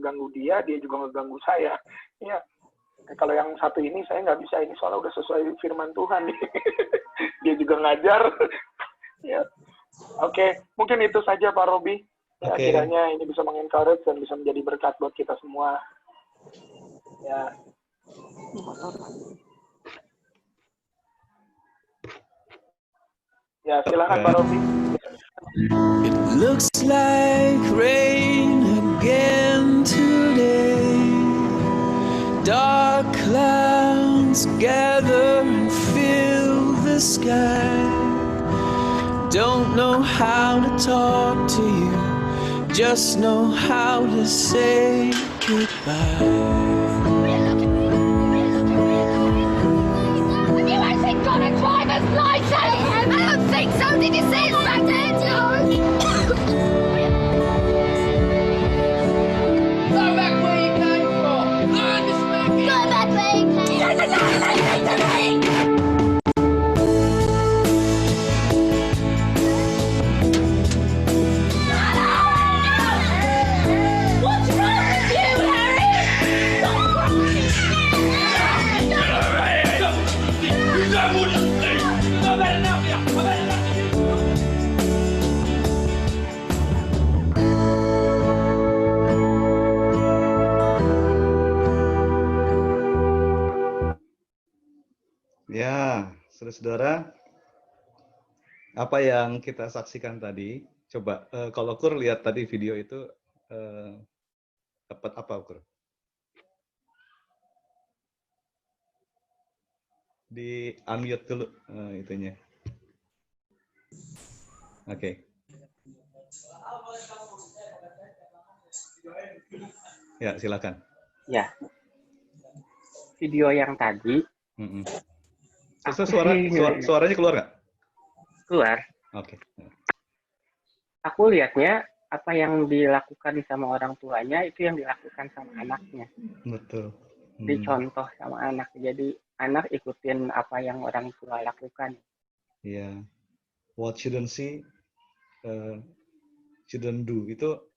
ngeganggu dia, dia juga ngeganggu saya. Ya, kalau yang satu ini saya nggak bisa, ini soalnya udah sesuai firman Tuhan nih. Dia juga ngajar. Ya. Oke, mungkin itu saja Pak Robi. Ya, kiranya ini bisa mengencourage dan bisa menjadi berkat buat kita semua. Ya. Ya, silakan Pak Robi. It looks like rain again today. Dark clouds gather and fill the sky. Don't know how to talk to you, just know how to say goodbye. I don't think so. Did you see his back there? Go back where you came from. I understand. Go back where you came from. You don't know anything to me. What's wrong with you, Harry? Ya, saudara-saudara, apa yang kita saksikan tadi, coba kalau Kur lihat tadi video itu, dapat apa Kur? Di unmute dulu itunya. Oke. Ya, silakan. Ya. Video yang tadi. Suaranya keluar nggak? Keluar. Oke. Aku lihatnya apa yang dilakukan sama orang tuanya itu yang dilakukan sama anaknya. Betul. Dicontoh sama anak. Jadi anak ikutin apa yang orang tua lakukan. Iya. What shouldn't see, shouldn't do. Itu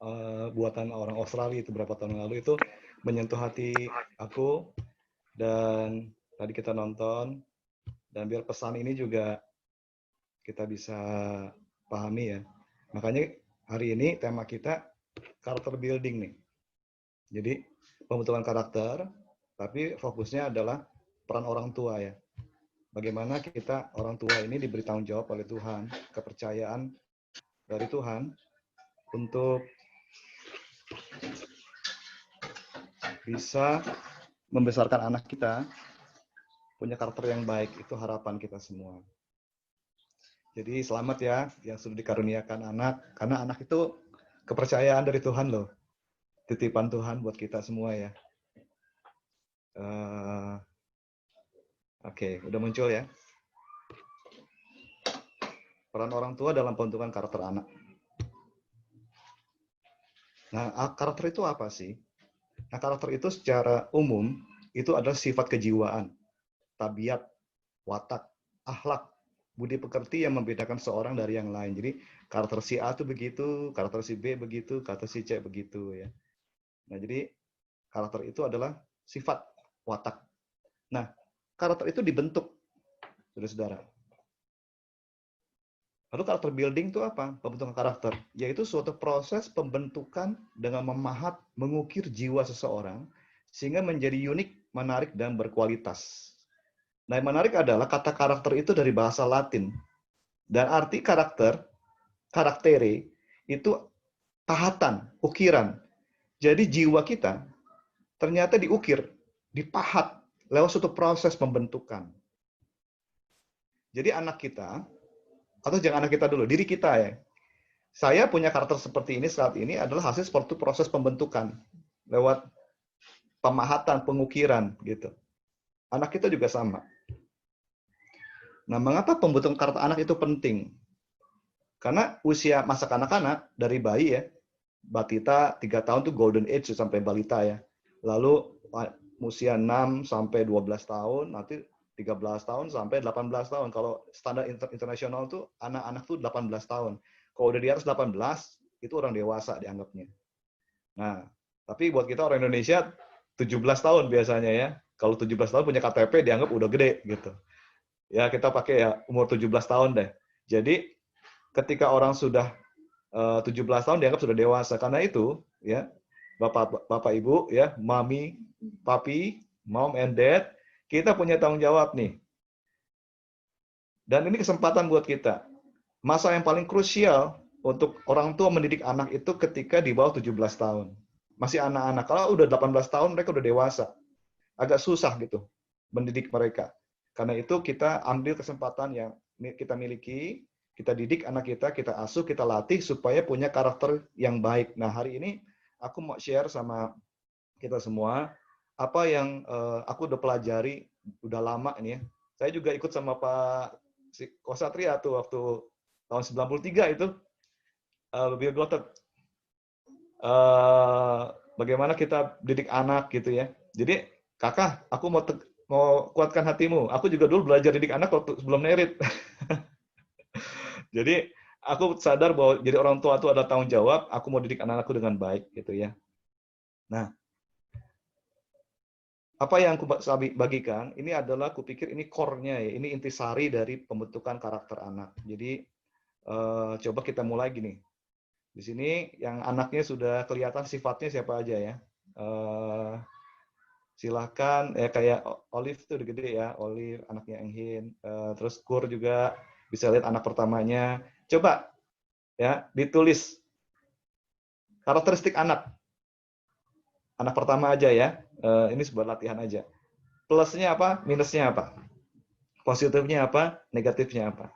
buatan orang Australia itu berapa tahun lalu, itu menyentuh hati aku. Dan tadi kita nonton. Dan biar pesan ini juga kita bisa pahami ya. Makanya hari ini tema kita karakter building nih. Jadi pembentukan karakter, tapi fokusnya adalah peran orang tua ya. Bagaimana kita orang tua ini diberi tanggung jawab oleh Tuhan, kepercayaan dari Tuhan untuk bisa membesarkan anak kita punya karakter yang baik. Itu harapan kita semua. Jadi selamat ya yang sudah dikaruniakan anak, karena anak itu kepercayaan dari Tuhan loh. Titipan Tuhan buat kita semua ya. Oke, udah muncul ya. Peran orang tua dalam pembentukan karakter anak. Nah, karakter itu apa sih? Nah, karakter itu secara umum itu adalah sifat kejiwaan, tabiat, watak, akhlak, budi pekerti yang membedakan seorang dari yang lain. Jadi karakter si A itu begitu, karakter si B begitu, karakter si C begitu ya. Nah, jadi karakter itu adalah sifat watak. Nah, karakter itu dibentuk, saudara-saudara. Lalu karakter building itu apa? Pembentukan karakter, yaitu suatu proses pembentukan dengan memahat, mengukir jiwa seseorang sehingga menjadi unik, menarik, dan berkualitas. Nah, yang menarik adalah kata karakter itu dari bahasa Latin. Dan arti karakter, karaktere, itu pahatan, ukiran. Jadi jiwa kita ternyata diukir, dipahat lewat suatu proses pembentukan. Jadi anak kita, atau jangan anak kita dulu, diri kita ya. Saya punya karakter seperti ini saat ini adalah hasil seperti proses pembentukan. Lewat pemahatan, pengukiran gitu. Anak kita juga sama. Nah, mengapa pembentukan karakter anak itu penting? Karena usia masa kanak-kanak dari bayi ya, batita 3 tahun tuh golden age sampai balita ya. Lalu usia 6 sampai 12 tahun, nanti 13 tahun sampai 18 tahun. Kalau standar internasional tuh anak-anak tuh 18 tahun. Kalau udah di atas 18, itu orang dewasa dianggapnya. Nah, Tapi buat kita orang Indonesia 17 tahun biasanya ya. Kalau 17 tahun punya KTP dianggap udah gede gitu. Ya kita pakai ya umur 17 tahun deh. Jadi ketika orang sudah 17 tahun dianggap sudah dewasa. Karena itu ya Bapak Ibu ya, Mami, Papi, Mom and Dad, kita punya tanggung jawab nih. Dan ini kesempatan buat kita. Masa yang paling krusial untuk orang tua mendidik anak itu ketika di bawah 17 tahun. Masih anak-anak. Kalau udah 18 tahun mereka udah dewasa. Agak susah gitu mendidik mereka. Karena itu kita ambil kesempatan yang kita miliki, kita didik anak kita asuh, kita latih supaya punya karakter yang baik. Nah, hari ini aku mau share sama kita semua apa yang aku udah pelajari udah lama ini ya. Saya juga ikut sama Pak Kosatria tuh waktu tahun 93 itu Bill Gothard. Bagaimana kita didik anak gitu ya. Jadi, Kakak, aku mau kuatkan hatimu. Aku juga dulu belajar didik anak waktu sebelum merit. Jadi, aku sadar bahwa jadi orang tua itu ada tanggung jawab, aku mau didik anak-anakku dengan baik gitu ya. Nah, apa yang aku bagikan, ini adalah aku pikir ini core-nya ya, ini intisari dari pembentukan karakter anak. Jadi, coba kita mulai gini. Di sini yang anaknya sudah kelihatan sifatnya siapa aja ya. Silahkan, kayak Olive itu udah gede ya, Olive anaknya Enghin, terus Kur juga bisa lihat anak pertamanya. Coba ya ditulis karakteristik anak pertama aja ya. Ini sebuah latihan aja. Plusnya apa, minusnya apa, positifnya apa, negatifnya apa.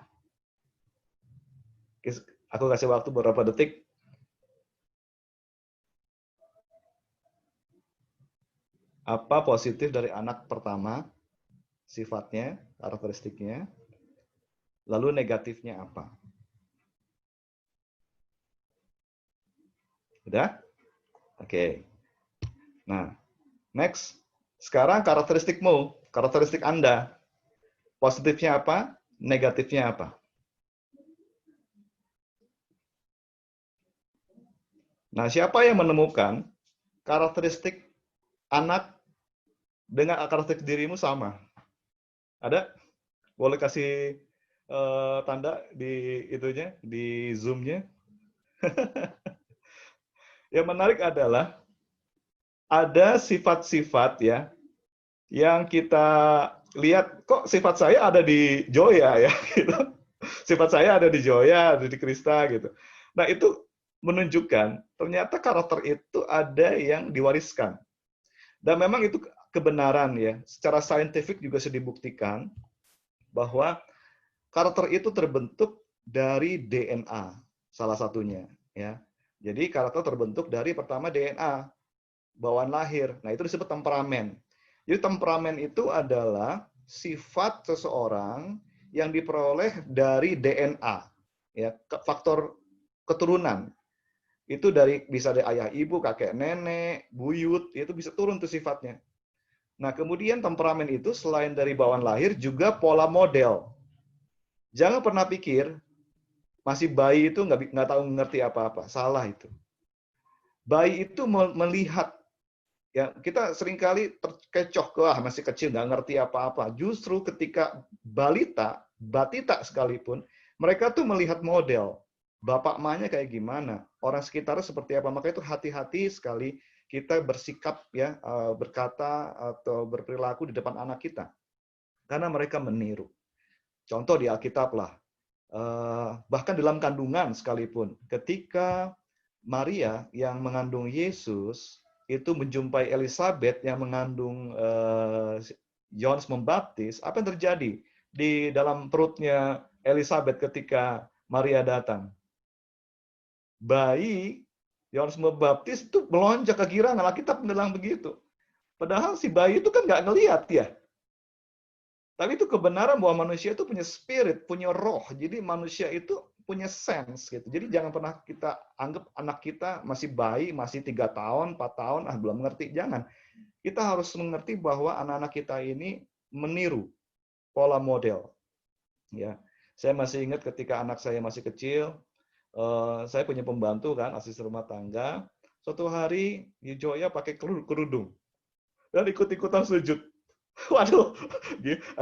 Aku kasih waktu beberapa detik. Apa positif dari anak pertama, sifatnya, karakteristiknya, lalu negatifnya apa? Udah? Oke. Nah, next. Sekarang karakteristikmu, karakteristik Anda. Positifnya apa? Negatifnya apa? Nah, siapa yang menemukan karakteristik anak dengan karakteristik dirimu sama? Ada? Boleh kasih tanda di itunya, di Zoom-nya? Yang menarik adalah ada sifat-sifat ya yang kita lihat kok sifat saya ada di Joya ya gitu. Sifat saya ada di Joya, ada di Krista gitu. Nah, itu menunjukkan ternyata karakter itu ada yang diwariskan. Dan memang itu kebenaran ya. Secara saintifik juga sudah dibuktikan bahwa karakter itu terbentuk dari DNA salah satunya ya. Jadi karakter terbentuk dari pertama DNA, bawaan lahir. Nah, itu disebut temperamen. Jadi temperamen itu adalah sifat seseorang yang diperoleh dari DNA, ya, faktor keturunan. Itu bisa dari ayah ibu, kakek nenek, buyut, itu bisa turun tuh sifatnya. Nah, kemudian temperamen itu selain dari bawaan lahir juga pola model. Jangan pernah pikir masih bayi itu nggak tahu ngerti apa-apa. Salah itu. Bayi itu melihat, ya kita seringkali terkecoh ke masih kecil nggak ngerti apa-apa. Justru ketika batita sekalipun, mereka tuh melihat model. Bapak emaknya kayak gimana, orang sekitarnya seperti apa. Maka itu hati-hati sekali kita bersikap ya, berkata atau berperilaku di depan anak kita. Karena mereka meniru. Contoh di Alkitab lah. Bahkan dalam kandungan sekalipun, ketika Maria yang mengandung Yesus itu menjumpai Elizabeth yang mengandung Yohanes Pembaptis, apa yang terjadi di dalam perutnya Elizabeth ketika Maria datang? Bayi Yohanes Pembaptis itu melonjak kegirangan. Alkitab bilang begitu. Padahal si bayi itu kan nggak ngelihat ya. Tapi itu kebenaran bahwa manusia itu punya spirit, punya roh. Jadi manusia itu punya sense gitu. Jadi jangan pernah kita anggap anak kita masih bayi, masih 3 tahun, 4 tahun, belum ngerti. Jangan. Kita harus mengerti bahwa anak-anak kita ini meniru pola model. Ya, saya masih ingat ketika anak saya masih kecil, saya punya pembantu kan, asisten rumah tangga. Suatu hari Joya pakai kerudung dan ikut-ikutan sujud. Waduh,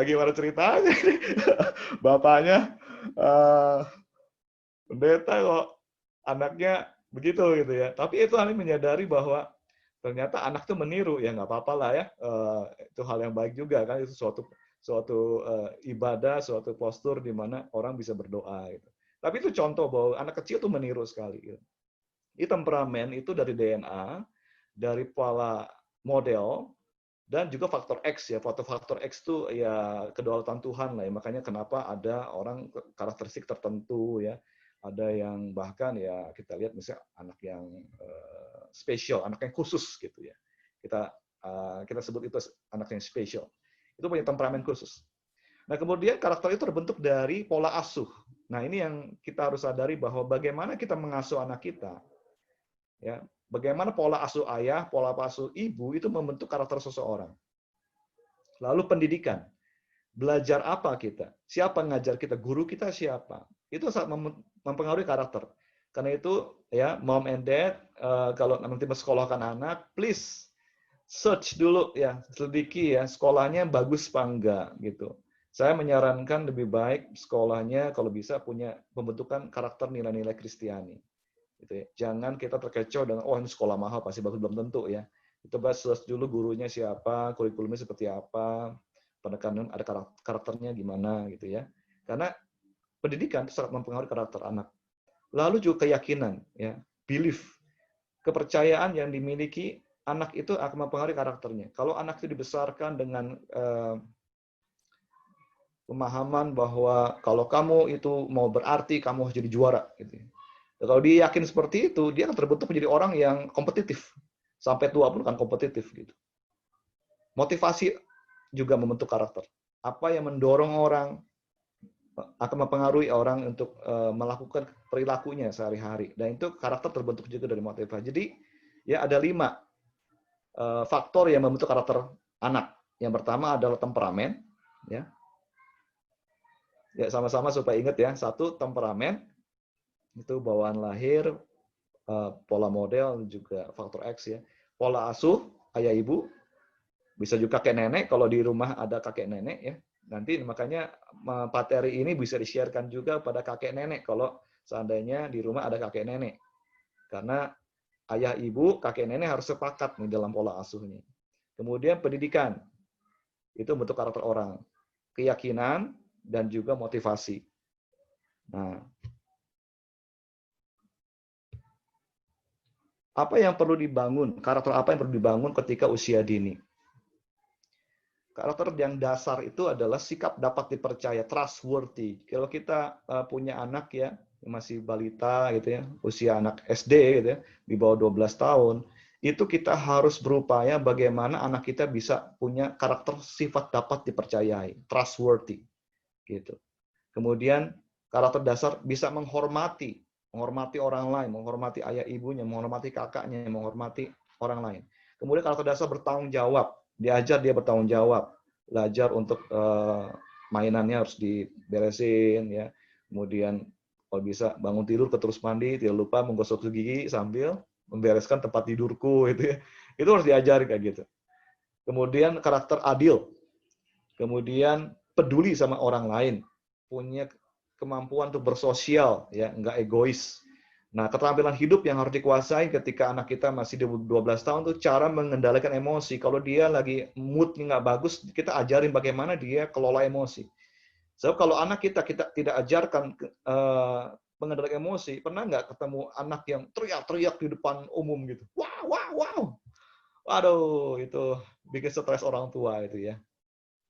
gimana ceritanya nih? Bapaknya pendeta kok anaknya begitu gitu ya. Tapi itu kami menyadari bahwa ternyata anak tuh meniru, ya nggak apa-apa lah ya. Itu hal yang baik juga kan, itu suatu ibadah, suatu postur di mana orang bisa berdoa gitu. Tapi itu contoh bahwa anak kecil tuh meniru sekali. Gitu. Ini temperamen itu dari DNA, dari pola model, dan juga faktor X ya. Faktor X itu ya kedaulatan Tuhan lah ya. Makanya kenapa ada orang karakteristik tertentu ya. Ada yang bahkan ya kita lihat misalnya anak yang spesial, anak yang khusus gitu ya. Kita sebut itu anak yang spesial. Itu punya temperamen khusus. Nah, kemudian karakter itu terbentuk dari pola asuh. Nah, ini yang kita harus sadari bahwa bagaimana kita mengasuh anak kita. Ya, bagaimana pola asuh ayah, pola asuh ibu itu membentuk karakter seseorang. Lalu pendidikan. Belajar apa kita? Siapa yang ngajar kita? Guru kita siapa? Itu sangat mempengaruhi karakter. Karena itu, ya, mom and dad, kalau nanti mensekolahkan anak, please search dulu ya, selidiki ya, sekolahnya bagus apa enggak gitu. Saya menyarankan lebih baik sekolahnya kalau bisa punya pembentukan karakter nilai-nilai Kristiani. Gitu ya. Jangan kita terkecoh dengan ini sekolah mahal pasti bagus, belum tentu ya. Coba search dulu gurunya siapa, kurikulumnya seperti apa, penekanan ada karakternya gimana gitu ya. Karena pendidikan itu sangat mempengaruhi karakter anak. Lalu juga keyakinan ya, belief, kepercayaan yang dimiliki anak itu akan mempengaruhi karakternya. Kalau anak itu dibesarkan dengan pemahaman bahwa kalau kamu itu mau berarti, kamu harus jadi juara. Gitu. Kalau dia yakin seperti itu, dia akan terbentuk menjadi orang yang kompetitif. Sampai tua pun akan kompetitif. Gitu. Motivasi juga membentuk karakter. Apa yang mendorong orang akan mempengaruhi orang untuk melakukan perilakunya sehari-hari. Dan itu karakter terbentuk juga dari motivasi. Jadi, ya ada 5 faktor yang membentuk karakter anak. Yang pertama adalah temperamen. Ya, sama-sama supaya ingat ya. 1, temperamen. Itu bawaan lahir, pola model, juga faktor X ya. Pola asuh, ayah ibu. Bisa juga kakek nenek, kalau di rumah ada kakek nenek ya. Nanti makanya materi ini bisa di-share-kan juga pada kakek nenek, kalau seandainya di rumah ada kakek nenek. Karena ayah ibu, kakek nenek harus sepakat nih dalam pola asuhnya. Kemudian pendidikan, itu bentuk karakter orang. Keyakinan, dan juga motivasi. Nah, apa yang perlu dibangun? Karakter apa yang perlu dibangun ketika usia dini? Karakter yang dasar itu adalah sikap dapat dipercaya, trustworthy. Kalau kita punya anak ya, masih balita gitu ya, usia anak SD gitu ya, di bawah 12 tahun, itu kita harus berupaya bagaimana anak kita bisa punya karakter sifat dapat dipercayai, trustworthy. Gitu. Kemudian karakter dasar bisa menghormati orang lain, menghormati ayah ibunya, menghormati kakaknya, menghormati orang lain. Kemudian karakter dasar bertanggung jawab, diajar dia bertanggung jawab, belajar untuk mainannya harus diberesin ya. Kemudian kalau bisa bangun tidur terus mandi, tidak lupa menggosok gigi sambil membereskan tempat tidurku itu ya. Itu harus diajari kayak gitu. Kemudian karakter adil. Kemudian peduli sama orang lain, punya kemampuan untuk bersosial, ya, nggak egois. Nah, keterampilan hidup yang harus dikuasai ketika anak kita masih 12 tahun tuh cara mengendalikan emosi. Kalau dia lagi moodnya nggak bagus, kita ajarin bagaimana dia kelola emosi. Sebab kalau anak kita tidak ajarkan mengendalikan emosi, pernah nggak ketemu anak yang teriak-teriak di depan umum gitu? Wow. Waduh, itu bikin stres orang tua itu ya.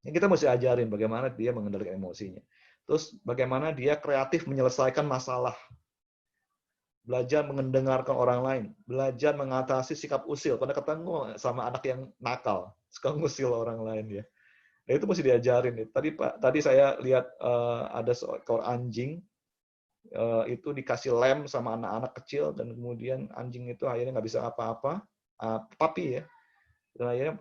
Yang kita mesti ajarin bagaimana dia mengendalikan emosinya. Terus bagaimana dia kreatif menyelesaikan masalah. Belajar mendengarkan orang lain. Belajar mengatasi sikap usil. Pada ketemu sama anak yang nakal. Suka ngusil orang lain ya. Nah, itu mesti diajarin. Tadi saya lihat ada seekor anjing. Itu dikasih lem sama anak-anak kecil. Dan kemudian anjing itu akhirnya nggak bisa apa-apa. Papi ya. Dan akhirnya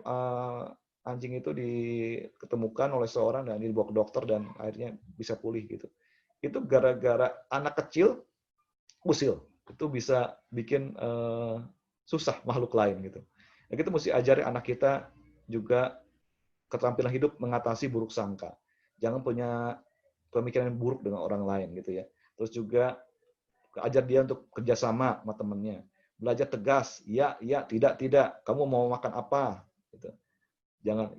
anjing itu diketemukan oleh seorang dan dibawa ke dokter dan akhirnya bisa pulih gitu. Itu gara-gara anak kecil usil. Itu bisa bikin susah makhluk lain gitu. Nah, kita mesti ajari anak kita juga keterampilan hidup mengatasi buruk sangka. Jangan punya pemikiran yang buruk dengan orang lain gitu ya. Terus juga ajar dia untuk kerjasama sama temennya. Belajar tegas, ya, tidak, kamu mau makan apa? Gitu. Jangan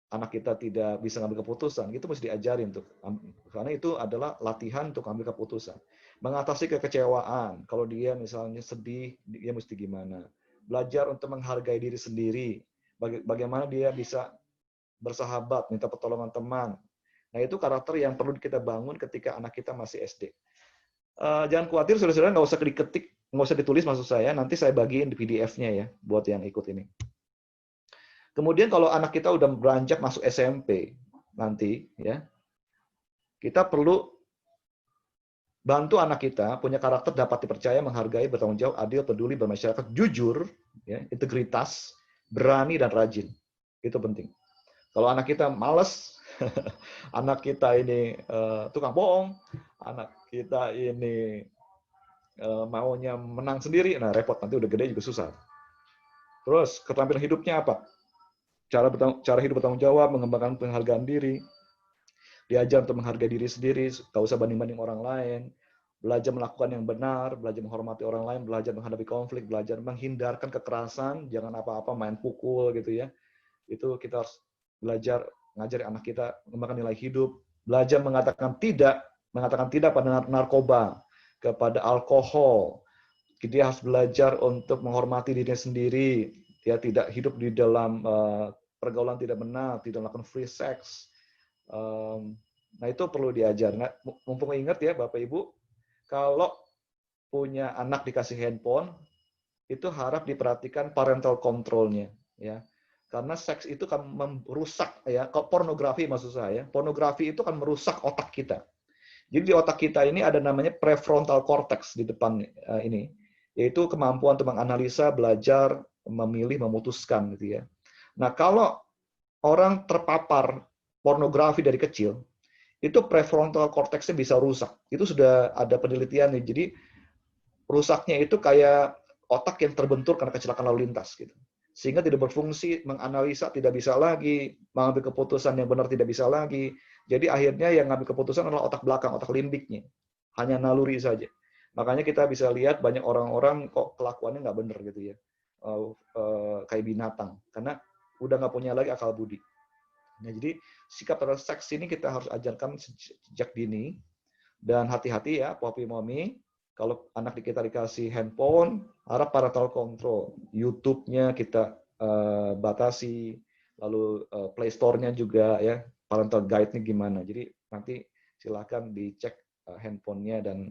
anak kita tidak bisa ngambil keputusan, itu mesti diajarin tuh. Karena itu adalah latihan untuk ambil keputusan. Mengatasi kekecewaan, kalau dia misalnya sedih, dia mesti gimana? Belajar untuk menghargai diri sendiri, bagaimana dia bisa bersahabat, minta pertolongan teman. Nah, itu karakter yang perlu kita bangun ketika anak kita masih SD. Jangan khawatir, saudara-saudara, nggak usah diketik, nggak usah ditulis maksud saya. Nanti saya bagiin di PDF-nya ya, buat yang ikut ini. Kemudian kalau anak kita udah beranjak masuk SMP nanti, ya, kita perlu bantu anak kita punya karakter dapat dipercaya, menghargai, bertanggung jawab, adil, peduli, bermasyarakat, jujur, ya, integritas, berani dan rajin. Itu penting. Kalau anak kita malas, anak kita ini tukang bohong, anak kita ini maunya menang sendiri, nah repot, nanti udah gede juga susah. Terus keterampilan hidupnya apa? Cara hidup bertanggung jawab, mengembangkan penghargaan diri, diajar untuk menghargai diri sendiri, gak usah banding-banding orang lain, belajar melakukan yang benar, belajar menghormati orang lain, belajar menghadapi konflik, belajar menghindarkan kekerasan, jangan apa-apa main pukul gitu ya. Itu kita harus belajar ngajari anak kita mengembangkan nilai hidup, belajar mengatakan tidak pada narkoba, kepada alkohol. Dia harus belajar untuk menghormati dirinya sendiri, dia tidak hidup di dalam pergaulan tidak benar, tidak melakukan free sex. Nah, itu perlu diajar. Nah, mumpung ingat ya Bapak Ibu, kalau punya anak dikasih handphone, itu harap diperhatikan parental control-nya, ya. Karena seks itu kan merusak, ya, pornografi maksud saya, pornografi itu kan merusak otak kita. Jadi di otak kita ini ada namanya prefrontal cortex di depan ini, yaitu kemampuan untuk menganalisa, belajar, memilih, memutuskan gitu ya. Nah, kalau orang terpapar pornografi dari kecil, itu prefrontal cortex-nya bisa rusak. Itu sudah ada penelitian nih. Jadi rusaknya itu kayak otak yang terbentur karena kecelakaan lalu lintas gitu. Sehingga tidak berfungsi, menganalisa tidak bisa lagi, mengambil keputusan yang benar tidak bisa lagi. Jadi akhirnya yang ngambil keputusan adalah otak belakang, otak limbiknya. Hanya naluri saja. Makanya kita bisa lihat banyak orang-orang kok kelakuannya nggak benar gitu ya. Kayak binatang. Karena udah nggak punya lagi akal budi. Nah, jadi sikap terhadap seks ini kita harus ajarkan sejak dini. Dan hati-hati ya, Poppy Mommy. Kalau anak kita dikasih handphone, harap parental control. YouTube-nya kita batasi, lalu Play Store-nya juga ya, parental guide-nya gimana. Jadi nanti silakan dicek handphone-nya dan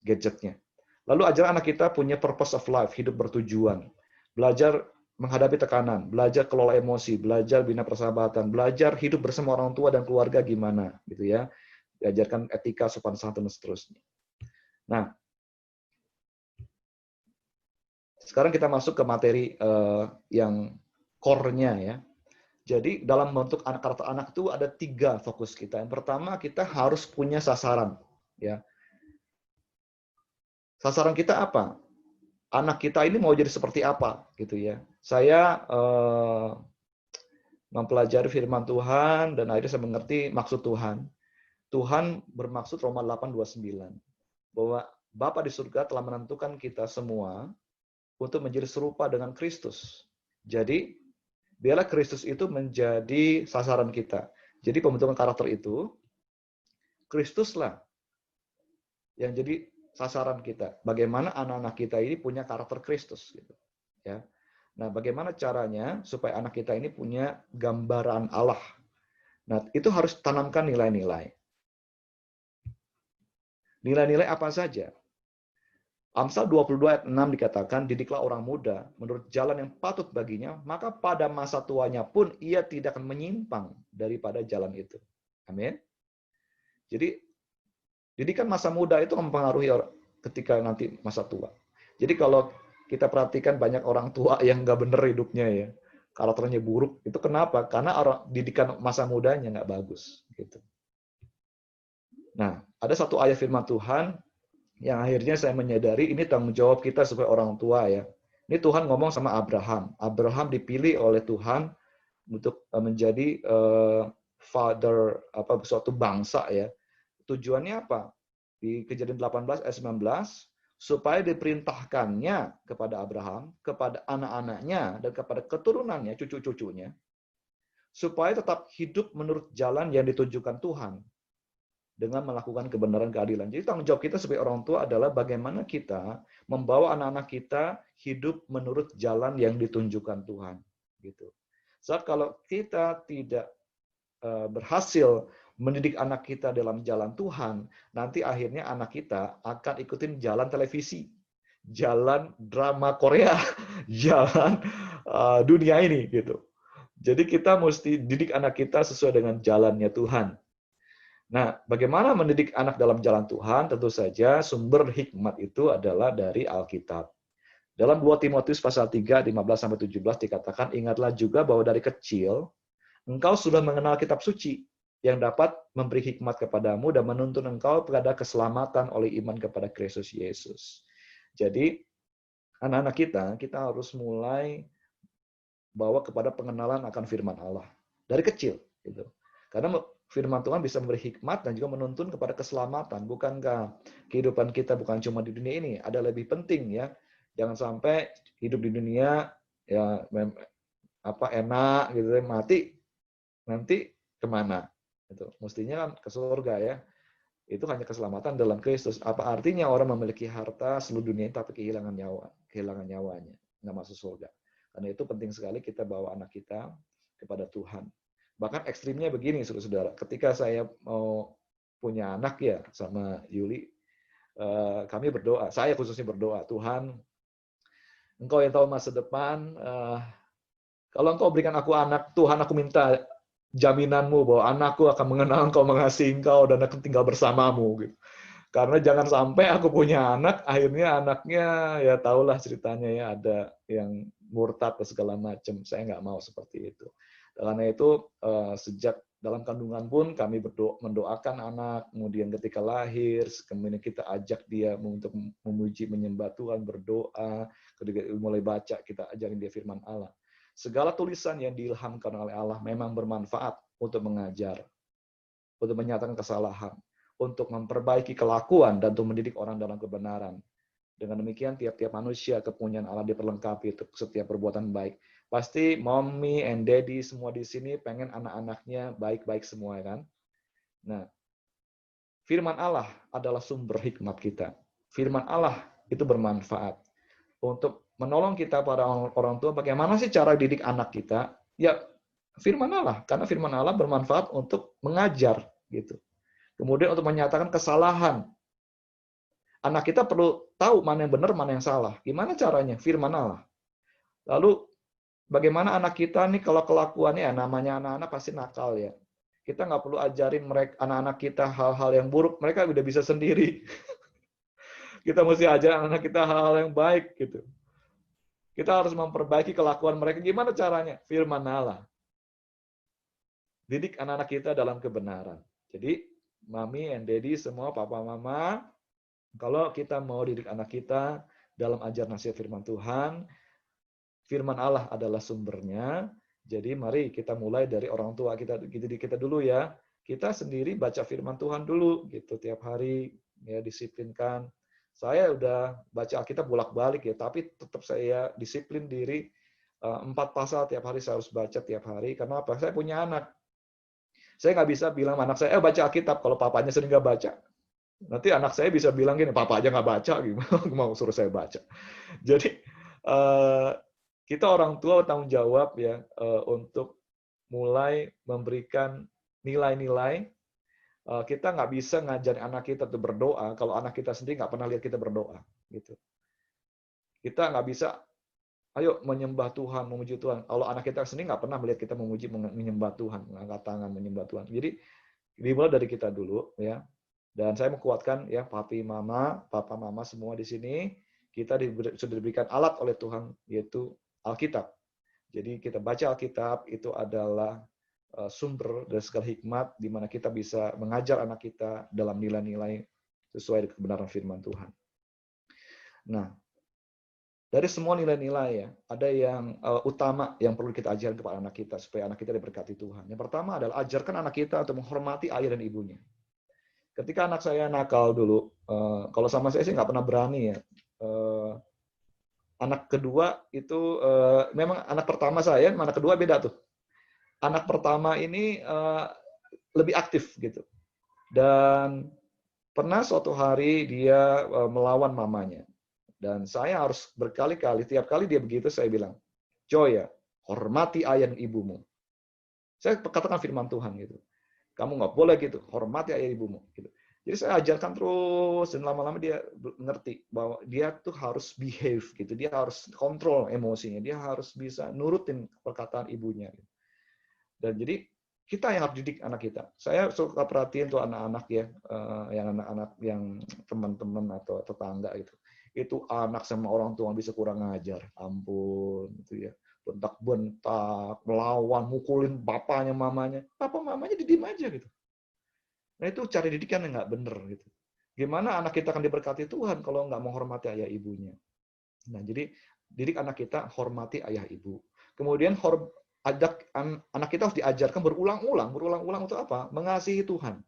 gadgetnya. Lalu ajar anak kita punya purpose of life, hidup bertujuan. Belajar menghadapi tekanan, belajar kelola emosi, belajar bina persahabatan, belajar hidup bersama orang tua dan keluarga gimana, gitu ya. Diajarkan etika, sopan santun, dan seterusnya. Nah, sekarang kita masuk ke materi yang core-nya ya. Jadi dalam bentuk karakter anak itu ada 3 fokus kita. Yang pertama, kita harus punya sasaran. Ya. Sasaran kita apa? Anak kita ini mau jadi seperti apa, gitu ya. Saya mempelajari firman Tuhan dan akhirnya saya mengerti maksud Tuhan. Tuhan bermaksud Roma 8:29 bahwa Bapa di surga telah menentukan kita semua untuk menjadi serupa dengan Kristus. Jadi biarlah Kristus itu menjadi sasaran kita. Jadi pembentukan karakter itu Kristuslah yang jadi sasaran kita. Bagaimana anak-anak kita ini punya karakter Kristus gitu. Ya. Nah, bagaimana caranya supaya anak kita ini punya gambaran Allah. Nah, itu harus tanamkan nilai-nilai. Nilai-nilai apa saja? Amsal 22 ayat 6 dikatakan, didiklah orang muda menurut jalan yang patut baginya, maka pada masa tuanya pun ia tidak akan menyimpang daripada jalan itu. Amin. Jadi, didikan masa muda itu mempengaruhi ketika nanti masa tua. Jadi kalau kita perhatikan banyak orang tua yang nggak bener hidupnya ya, karakternya buruk, itu kenapa? Karena didikan masa mudanya nggak bagus. Gitu. Nah, ada satu ayat firman Tuhan Yang akhirnya saya menyadari ini tanggung jawab kita sebagai orang tua ya. Ini Tuhan ngomong sama Abraham. Abraham dipilih oleh Tuhan untuk menjadi father suatu bangsa ya. Tujuannya apa? Di Kejadian 18 ayat 19 supaya diperintahkannya kepada Abraham, kepada anak-anaknya dan kepada keturunannya, cucu-cucunya, supaya tetap hidup menurut jalan yang ditunjukkan Tuhan dengan melakukan kebenaran keadilan. Jadi tanggung jawab kita sebagai orang tua adalah bagaimana kita membawa anak-anak kita hidup menurut jalan yang ditunjukkan Tuhan. Gitu. Saat kalau kita tidak berhasil mendidik anak kita dalam jalan Tuhan, nanti akhirnya anak kita akan ikutin jalan televisi, jalan drama Korea, jalan dunia ini gitu. Jadi kita mesti didik anak kita sesuai dengan jalannya Tuhan. Nah, bagaimana mendidik anak dalam jalan Tuhan? Tentu saja sumber hikmat itu adalah dari Alkitab. Dalam 2 Timotius pasal 3, 15-17 dikatakan, ingatlah juga bahwa dari kecil, engkau sudah mengenal kitab suci, yang dapat memberi hikmat kepadamu dan menuntun engkau kepada keselamatan oleh iman kepada Kristus Yesus. Jadi, anak-anak kita harus mulai bawa kepada pengenalan akan firman Allah. Dari kecil. Gitu. Karena firman Tuhan bisa memberi hikmat dan juga menuntun kepada keselamatan. Bukankah kehidupan kita bukan cuma di dunia ini, ada lebih penting ya. Jangan sampai hidup di dunia ya enak gitu, mati nanti kemana? Itu mestinya kan ke surga ya. Itu hanya keselamatan dalam Kristus. Apa artinya orang memiliki harta seluruh dunia tapi kehilangan nyawanya, nggak masuk surga. Karena itu penting sekali kita bawa anak kita kepada Tuhan. Bahkan ekstrimnya begini, saudara-saudara. Ketika saya mau punya anak ya sama Yuli, kami berdoa. Saya khususnya berdoa, Tuhan, Engkau yang tahu masa depan. Kalau Engkau berikan aku anak, Tuhan, aku minta jaminanmu bahwa anakku akan mengenal Engkau, mengasihi Engkau, dan akan tinggal bersamamu. Gitu. Karena jangan sampai aku punya anak, akhirnya anaknya ya tahulah ceritanya ya ada yang murtad dan segala macam. Saya nggak mau seperti itu. Karena itu sejak dalam kandungan pun kami mendoakan anak, kemudian ketika lahir, kemudian kita ajak dia untuk memuji, menyembah Tuhan, berdoa, ketika mulai baca kita ajarin dia firman Allah. Segala tulisan yang diilhamkan oleh Allah memang bermanfaat untuk mengajar, untuk menyatakan kesalahan, untuk memperbaiki kelakuan dan untuk mendidik orang dalam kebenaran. Dengan demikian tiap-tiap manusia kepunyaan Allah diperlengkapi untuk setiap perbuatan baik. Pasti mommy and daddy semua di sini pengen anak-anaknya baik-baik semua kan. Nah, firman Allah adalah sumber hikmat kita. Firman Allah itu bermanfaat untuk menolong kita para orang tua bagaimana sih cara didik anak kita? Ya, firman Allah, karena firman Allah bermanfaat untuk mengajar gitu. Kemudian untuk menyatakan kesalahan. Anak kita perlu tahu mana yang benar, mana yang salah. Gimana caranya? Firman Allah. Lalu bagaimana anak kita nih kalau kelakuannya ya namanya anak-anak pasti nakal ya. Kita nggak perlu ajarin mereka anak-anak kita hal-hal yang buruk, mereka udah bisa sendiri. Kita mesti ajar anak kita hal-hal yang baik gitu. Kita harus memperbaiki kelakuan mereka. Gimana caranya? Firman Allah. Didik anak-anak kita dalam kebenaran. Jadi, mami and daddy semua, papa, mama, kalau kita mau didik anak kita dalam ajar nasihat firman Tuhan, firman Allah adalah sumbernya. Jadi mari kita mulai dari orang tua kita dulu ya. Kita sendiri baca firman Tuhan dulu gitu tiap hari ya, disiplinkan. Saya udah baca Alkitab bolak-balik ya, tapi tetap saya disiplin diri 4 pasal tiap hari saya harus baca tiap hari. Karena apa? Saya punya anak. Saya nggak bisa bilang anak saya, baca Alkitab kalau papanya sering nggak baca. Nanti anak saya bisa bilang gini, papa aja nggak baca, gimana mau suruh saya baca. Jadi kita orang tua bertanggung jawab ya untuk mulai memberikan nilai-nilai. Kita nggak bisa ngajarin anak kita untuk berdoa kalau anak kita sendiri nggak pernah lihat kita berdoa. Gitu. Kita nggak bisa, ayo menyembah Tuhan, memuji Tuhan. Kalau anak kita sendiri nggak pernah melihat kita memuji, menyembah Tuhan, mengangkat tangan, menyembah Tuhan. Jadi dimulai dari kita dulu ya. Dan saya menguatkan ya papi, mama, papa, mama semua di sini kita sudah diberikan alat oleh Tuhan yaitu Alkitab. Jadi kita baca Alkitab itu adalah sumber dari segala hikmat di mana kita bisa mengajar anak kita dalam nilai-nilai sesuai dengan kebenaran firman Tuhan. Nah, dari semua nilai-nilai ya, ada yang utama yang perlu kita ajarkan kepada anak kita supaya anak kita diberkati Tuhan. Yang pertama adalah ajarkan anak kita untuk menghormati ayah dan ibunya. Ketika anak saya nakal dulu, kalau sama saya sih nggak pernah berani ya. Anak kedua itu memang anak pertama saya, anak kedua beda tuh. Anak pertama ini lebih aktif gitu. Dan pernah suatu hari dia melawan mamanya. Dan saya harus berkali-kali, tiap kali dia begitu, saya bilang, Joya, hormati ayah dan ibumu. Saya katakan firman Tuhan gitu. Kamu nggak boleh gitu, hormati ayah dan ibumu. Gitu. Jadi saya ajarkan terus, dan lama-lama dia ngerti bahwa dia tuh harus behave gitu. Dia harus kontrol emosinya, dia harus bisa nurutin perkataan ibunya. Gitu. Dan jadi kita yang harus didik anak kita. Saya suka perhatiin tuh anak-anak ya, yang anak-anak yang teman-teman atau tetangga gitu. Itu anak sama orang tua bisa kurang ngajar, ampun, gitu ya, bentak-bentak, melawan, mukulin bapaknya, mamanya, papa mamanya didiem aja gitu. Nah itu cara didikan yang nggak bener gitu. Gimana anak kita akan diberkati Tuhan kalau nggak menghormati ayah ibunya? Nah jadi didik anak kita hormati ayah ibu. Kemudian anak kita harus diajarkan berulang-ulang untuk apa? Mengasihi Tuhan.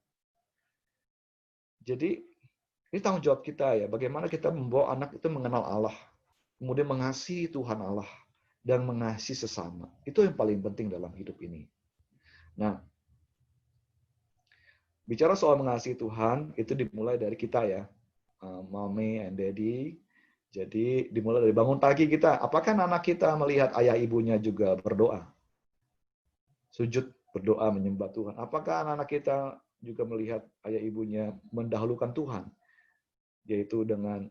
Jadi ini tanggung jawab kita ya, bagaimana kita membawa anak itu mengenal Allah, kemudian mengasihi Tuhan Allah, dan mengasihi sesama. Itu yang paling penting dalam hidup ini. Nah, bicara soal mengasihi Tuhan, itu dimulai dari kita ya, mommy and daddy. Jadi dimulai dari bangun pagi kita. Apakah anak kita melihat ayah ibunya juga berdoa? Sujud, berdoa, menyembah Tuhan. Apakah anak-anak kita juga melihat ayah ibunya mendahulukan Tuhan? Yaitu dengan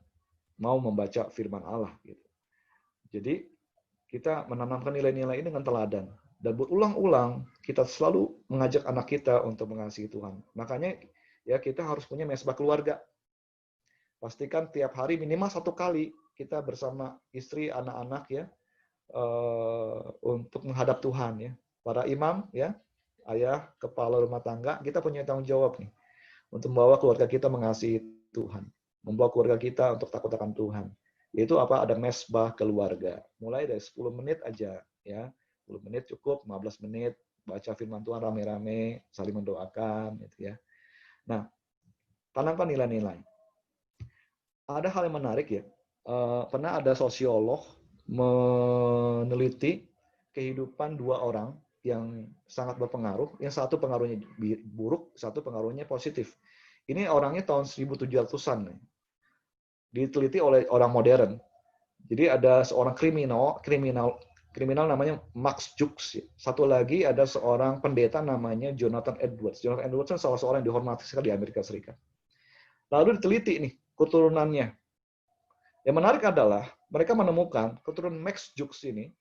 mau membaca firman Allah. Gitu. Jadi kita menanamkan nilai-nilai ini dengan teladan. Dan berulang-ulang kita selalu mengajak anak kita untuk mengasihi Tuhan. Makanya ya kita harus punya mesbah keluarga. Pastikan tiap hari minimal 1 kali kita bersama istri, anak-anak ya untuk menghadap Tuhan ya. Para imam ya, ayah, kepala rumah tangga, kita punya tanggung jawab nih untuk membawa keluarga kita mengasihi Tuhan. Membawa keluarga kita untuk takut akan Tuhan. Yaitu apa? Ada mesbah keluarga. Mulai dari 10 menit aja ya. 10 menit cukup, 15 menit baca firman Tuhan rame-rame, saling mendoakan gitu ya. Nah, tanamkan nilai-nilai. Ada hal yang menarik ya. Pernah ada sosiolog meneliti kehidupan 2 orang yang sangat berpengaruh. Yang satu pengaruhnya buruk, satu pengaruhnya positif. Ini orangnya tahun 1700-an. Diteliti oleh orang modern. Jadi ada seorang kriminal namanya Max Jukes. Satu lagi ada seorang pendeta namanya Jonathan Edwards. Jonathan Edwards salah seorang yang dihormati sekali di Amerika Serikat. Lalu diteliti nih keturunannya. Yang menarik adalah mereka menemukan keturunan Max Jukes ini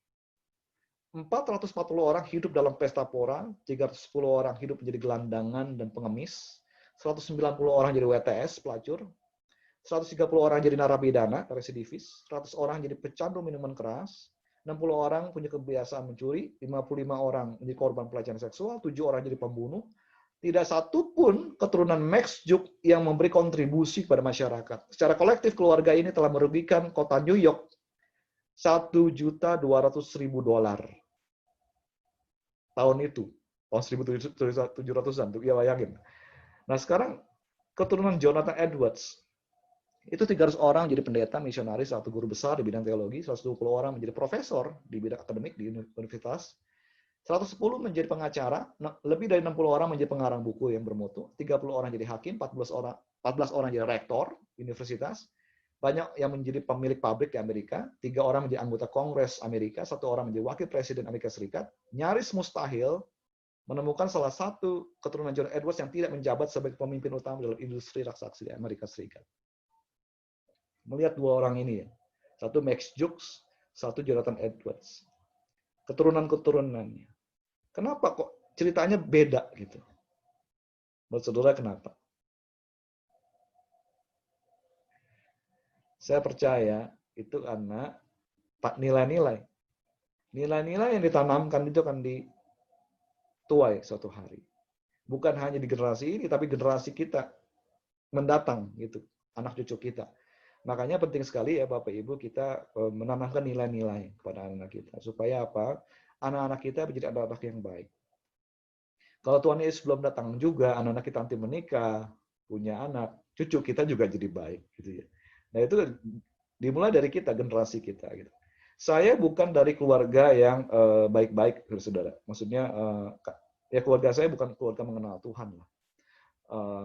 440 orang hidup dalam pesta pora, 310 orang hidup menjadi gelandangan dan pengemis, 190 orang jadi WTS, pelacur, 130 orang jadi narapidana, residivis, 100 orang jadi pecandu minuman keras, 60 orang punya kebiasaan mencuri, 55 orang menjadi korban pelecehan seksual, 7 orang jadi pembunuh. Tidak satu pun keturunan Max Jukes yang memberi kontribusi kepada masyarakat. Secara kolektif keluarga ini telah merugikan kota New York $1.200.000 tahun itu, tahun 1700-an tuh, ya bayangin. Nah sekarang keturunan Jonathan Edwards itu 300 orang jadi pendeta, misionaris, satu guru besar di bidang teologi, 120 orang menjadi profesor di bidang akademik di universitas, 110 menjadi pengacara, lebih dari 60 orang menjadi pengarang buku yang bermutu, 30 orang jadi hakim, 14 orang jadi rektor universitas, banyak yang menjadi pemilik pabrik di Amerika, 3 orang menjadi anggota Kongres Amerika, 1 orang menjadi wakil presiden Amerika Serikat. Nyaris mustahil menemukan salah satu keturunan John Edwards yang tidak menjabat sebagai pemimpin utama dalam industri raksasa di Amerika Serikat. Melihat 2 orang ini ya, satu Max Jukes, satu Jonathan Edwards. Keturunan-keturunannya. Kenapa kok ceritanya beda gitu? Menurut saudara kenapa? Saya percaya itu karena nilai-nilai. Nilai-nilai yang ditanamkan itu akan dituai suatu hari. Bukan hanya di generasi ini, tapi generasi kita. mendatang gitu, anak cucu kita. Makanya penting sekali ya Bapak Ibu kita menanamkan nilai-nilai kepada anak kita supaya apa? Anak-anak kita menjadi anak-anak yang baik. Kalau Tuhan Yesus belum datang juga, anak-anak kita nanti menikah, punya anak, cucu kita juga jadi baik gitu ya. Nah, itu dimulai dari kita, generasi kita gitu. Saya bukan dari keluarga yang baik-baik, Saudara. Maksudnya ya keluarga saya bukan keluarga mengenal Tuhan lah.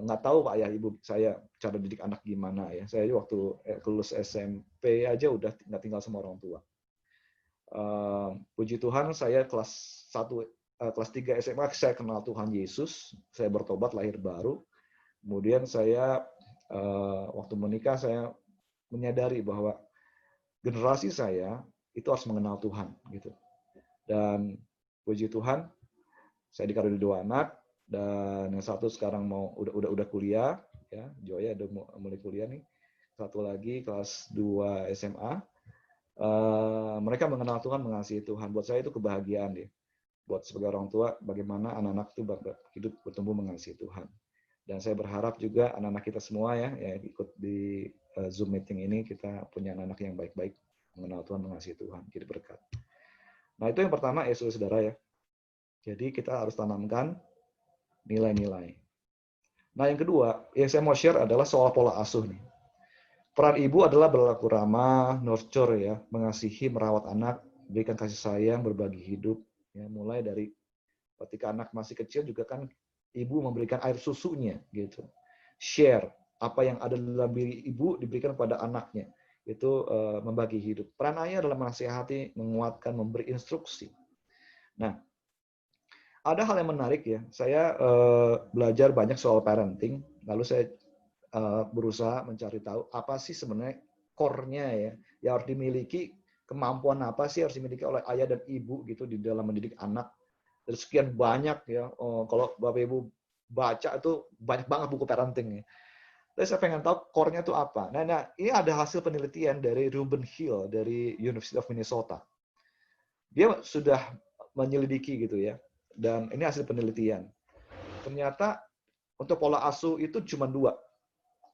Nggak tahu Pak Ayah Ibu saya cara didik anak gimana ya. Saya waktu lulus SMP aja udah nggak tinggal sama orang tua. Puji Tuhan saya kelas 3 SMA saya kenal Tuhan Yesus, saya bertobat lahir baru. Kemudian saya waktu menikah saya menyadari bahwa generasi saya itu harus mengenal Tuhan gitu. Dan puji Tuhan saya dikaruniai 2 anak dan yang satu sekarang udah kuliah ya, Joya udah mulai kuliah nih. Satu lagi kelas 2 SMA. Mereka mengenal Tuhan, mengasihi Tuhan. Buat saya itu kebahagiaan deh. Buat sebagai orang tua, bagaimana anak-anak itu hidup bertumbuh mengasihi Tuhan. Dan saya berharap juga anak-anak kita semua ya ikut di Zoom meeting ini, kita punya anak-anak yang baik-baik, mengenal Tuhan, mengasihi Tuhan, jadi berkat. Nah itu yang pertama ya saudara ya. Jadi kita harus tanamkan nilai-nilai. Nah yang kedua, yang saya mau share adalah soal pola asuh nih. Peran ibu adalah berlaku ramah, nurture ya, mengasihi, merawat anak, berikan kasih sayang, berbagi hidup. Ya, mulai dari ketika anak masih kecil juga kan ibu memberikan air susunya gitu. Share apa yang ada dalam diri ibu diberikan kepada anaknya. Itu membagi hidup. Peran ayah adalah menasihati, menguatkan, memberi instruksi. Nah, ada hal yang menarik ya. Saya belajar banyak soal parenting, lalu saya berusaha mencari tahu apa sih sebenarnya core-nya ya yang harus dimiliki, kemampuan apa sih harus dimiliki oleh ayah dan ibu gitu di dalam mendidik anak. Dari sekian banyak ya, kalau Bapak Ibu baca itu banyak banget buku parenting ya. Tapi saya pengen tahu core-nya itu apa. Nah, ini ada hasil penelitian dari Ruben Hill dari University of Minnesota. Dia sudah menyelidiki gitu ya. Dan ini hasil penelitian. Ternyata untuk pola asuh itu cuma 2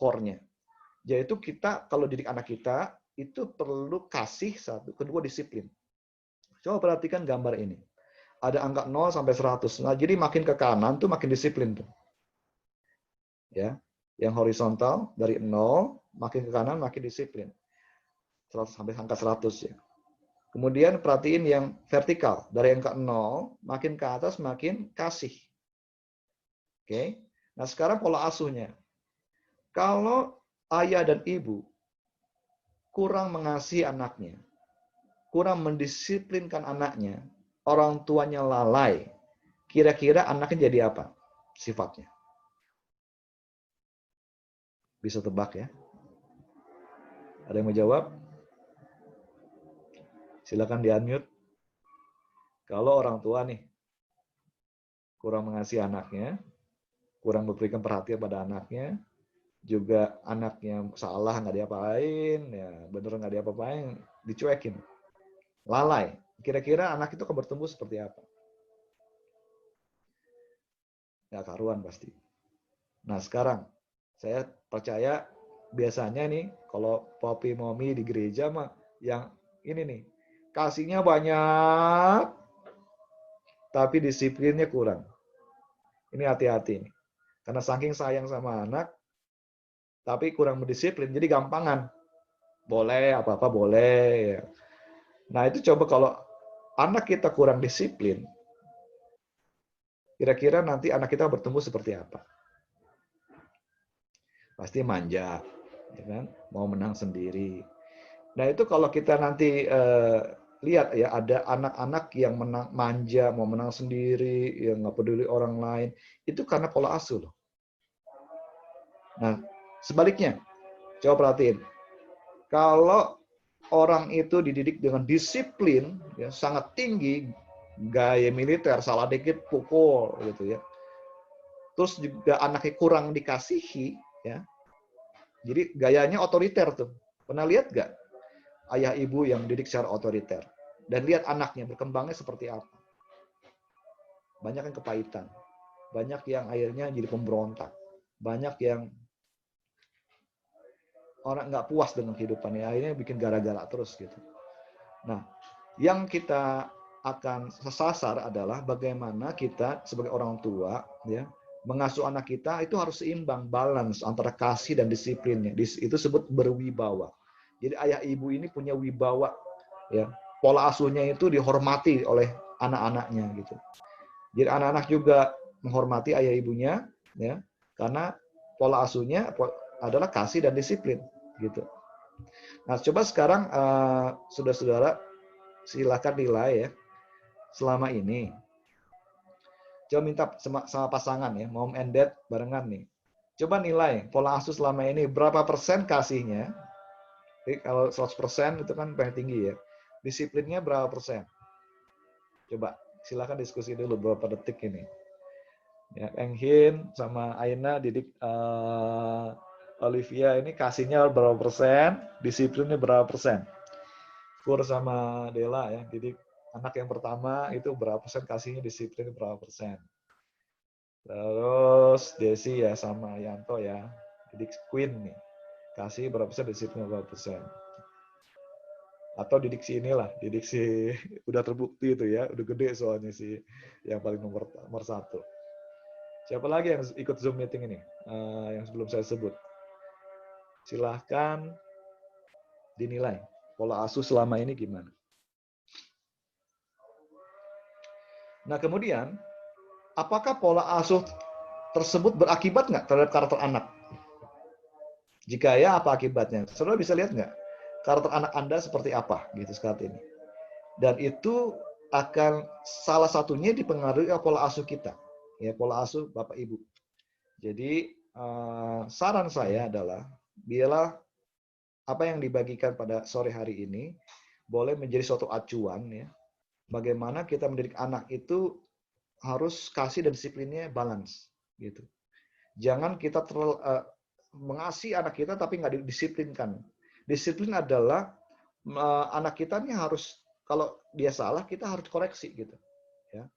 core-nya. Yaitu kita kalau didik anak kita itu perlu kasih satu, kedua disiplin. Coba perhatikan gambar ini. Ada angka 0 sampai 100. Nah, jadi makin ke kanan tuh makin disiplin tuh. Ya. Yang horizontal dari 0 makin ke kanan makin disiplin. 100 sampai angka 100 ya. Kemudian perhatiin yang vertikal dari angka 0 makin ke atas makin kasih. Oke. Nah, sekarang pola asuhnya. Kalau ayah dan ibu kurang mengasihi anaknya, kurang mendisiplinkan anaknya, orang tuanya lalai, kira-kira anaknya jadi apa sifatnya? Bisa tebak ya? Ada yang mau jawab? Silakan di-unmute. Kalau orang tua nih kurang mengasihi anaknya, kurang memberikan perhatian pada anaknya, juga anaknya salah nggak diapa-apain, ya bener nggak diapa-apain, dicuekin, lalai. Kira-kira anak itu akan bertumbuh seperti apa? Nggak karuan pasti. Nah sekarang, saya percaya biasanya nih, kalau papi mami di gereja mah, yang ini nih, kasihnya banyak, tapi disiplinnya kurang. Ini hati-hati nih. Karena saking sayang sama anak, tapi kurang berdisiplin, jadi gampangan. Boleh, apa-apa boleh. Nah itu coba kalau anak kita kurang disiplin, kira-kira nanti anak kita bertumbuh seperti apa? Pasti manja, ya kan? Mau menang sendiri. Nah itu kalau kita nanti lihat ya, ada anak-anak yang manja, mau menang sendiri, yang nggak peduli orang lain, itu karena pola asuh loh. Nah sebaliknya, coba perhatiin. Kalau orang itu dididik dengan disiplin ya, sangat tinggi, gaya militer, salah dikit pukul gitu ya. Terus juga anaknya kurang dikasihi ya. Jadi gayanya otoriter tuh. Pernah lihat gak ayah ibu yang didik secara otoriter? Dan lihat anaknya berkembangnya seperti apa. Banyak yang kepahitan. Banyak yang akhirnya jadi pemberontak. Banyak yang orang nggak puas dengan kehidupannya, akhirnya bikin gara-gara terus gitu. Nah, yang kita akan sasar adalah bagaimana kita sebagai orang tua ya mengasuh anak kita itu harus seimbang, balance antara kasih dan disiplinnya. Itu disebut berwibawa. Jadi ayah ibu ini punya wibawa ya. Pola asuhnya itu dihormati oleh anak-anaknya gitu. Jadi anak-anak juga menghormati ayah ibunya ya karena pola asuhnya adalah kasih dan disiplin gitu. Nah, coba sekarang saudara-saudara silakan nilai ya selama ini. Coba minta sama pasangan ya, mom and dad barengan nih. Coba nilai pola asuh selama ini berapa persen kasihnya. Jadi kalau 100% itu kan paling tinggi ya. Disiplinnya berapa persen? Coba silakan diskusi dulu beberapa detik ini. Ya, Enghin sama Aina didik Olivia ini kasihnya berapa persen, disiplinnya berapa persen. Kur sama Dela ya, didik anak yang pertama itu berapa persen kasihnya, disiplin berapa persen. Terus Desi ya sama Yanto ya, didik Queen nih, kasih berapa persen, disiplin berapa persen. Atau didik si inilah, didik si udah terbukti itu ya, udah gede soalnya si yang paling nomor satu. Siapa lagi yang ikut Zoom meeting ini, yang sebelum saya sebut? Silahkan dinilai pola asuh selama ini gimana. Nah, kemudian, apakah pola asuh tersebut berakibat nggak terhadap karakter anak? Jika ya, apa akibatnya? Saudara bisa lihat nggak karakter anak Anda seperti apa gitu saat ini? Dan itu akan salah satunya dipengaruhi oleh pola asuh kita, ya pola asuh Bapak Ibu. Jadi saran saya adalah biarlah apa yang dibagikan pada sore hari ini boleh menjadi suatu acuan ya. Bagaimana kita mendidik anak itu harus kasih dan disiplinnya balance gitu. Jangan kita mengasihi anak kita tapi nggak didisiplinkan. Disiplin adalah anak kita ini harus kalau dia salah kita harus koreksi gitu. Ya.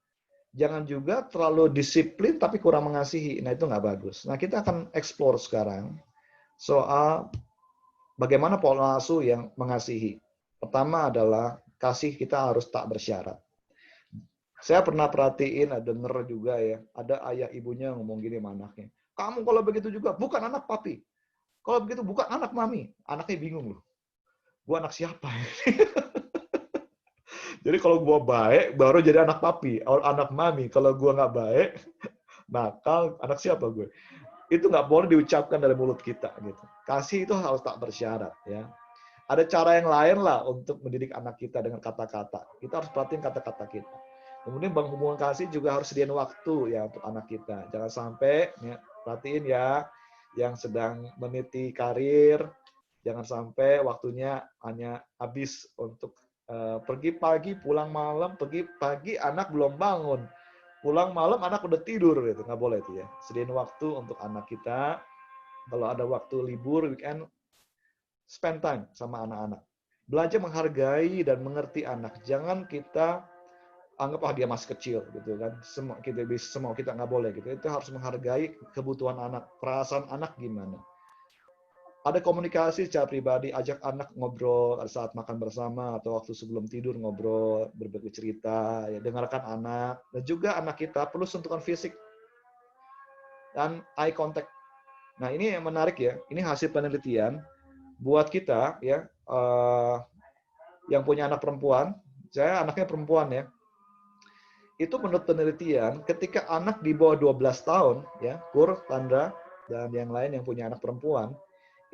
Jangan juga terlalu disiplin tapi kurang mengasihi. Nah itu nggak bagus. Nah kita akan explore sekarang soal bagaimana pola asuh yang mengasihi. Pertama adalah kasih kita harus tak bersyarat. Saya pernah perhatiin, denger juga ya, ada ayah ibunya ngomong gini sama anaknya. Kamu kalau begitu juga bukan anak papi. Kalau begitu bukan anak mami. Anaknya bingung loh. Gua anak siapa? Jadi kalau gua baik, baru jadi anak papi. Anak mami. Kalau gua nggak baik, nakal, anak siapa gue? Itu nggak boleh diucapkan dari mulut kita. Gitu. Kasih itu harus tak bersyarat. Ya. Ada cara yang lain lah untuk mendidik anak kita dengan kata-kata. Kita harus perhatiin kata-kata kita. Kemudian bangun hubungan kasih juga harus sediain waktu ya untuk anak kita. Jangan sampai, ya, perhatiin ya, yang sedang meniti karir, jangan sampai waktunya hanya habis untuk pergi pagi, pulang malam, pergi pagi, anak belum bangun. Pulang malam, anak udah tidur. Gitu. Nggak boleh itu ya. Sediain waktu untuk anak kita. Kalau ada waktu libur, weekend, spend time sama anak-anak. Belajar menghargai dan mengerti anak. Jangan kita anggap dia masih kecil gitu kan. Semua kita nggak boleh gitu. Itu harus menghargai kebutuhan anak, perasaan anak gimana. Ada komunikasi secara pribadi, ajak anak ngobrol saat makan bersama atau waktu sebelum tidur ngobrol, berbagi cerita, ya dengarkan anak. Dan juga anak kita perlu sentuhan fisik dan eye contact. Nah, ini yang menarik ya. Ini hasil penelitian buat kita ya yang punya anak perempuan. Saya anaknya perempuan ya. Itu menurut penelitian ketika anak di bawah 12 tahun ya, Kur, Tandra dan yang lain yang punya anak perempuan,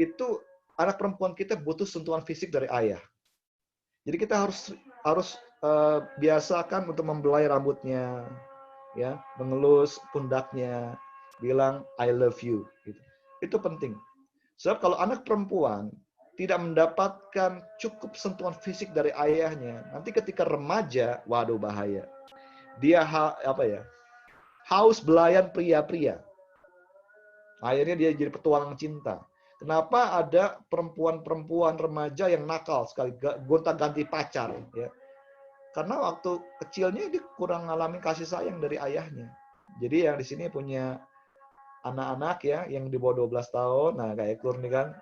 itu anak perempuan kita butuh sentuhan fisik dari ayah. Jadi kita harus biasakan untuk membelai rambutnya ya, mengelus pundaknya, bilang I love you gitu. Itu penting. Sebab kalau anak perempuan tidak mendapatkan cukup sentuhan fisik dari ayahnya, nanti ketika remaja, waduh bahaya. Dia haus belayan pria-pria. Akhirnya dia jadi petualang cinta. Kenapa ada perempuan-perempuan remaja yang nakal sekali, gonta-ganti pacar? Ya. Karena waktu kecilnya dia kurang ngalamin kasih sayang dari ayahnya. Jadi yang di sini punya anak-anak ya yang di bawah 12 tahun, nah kayak Kur nih kan,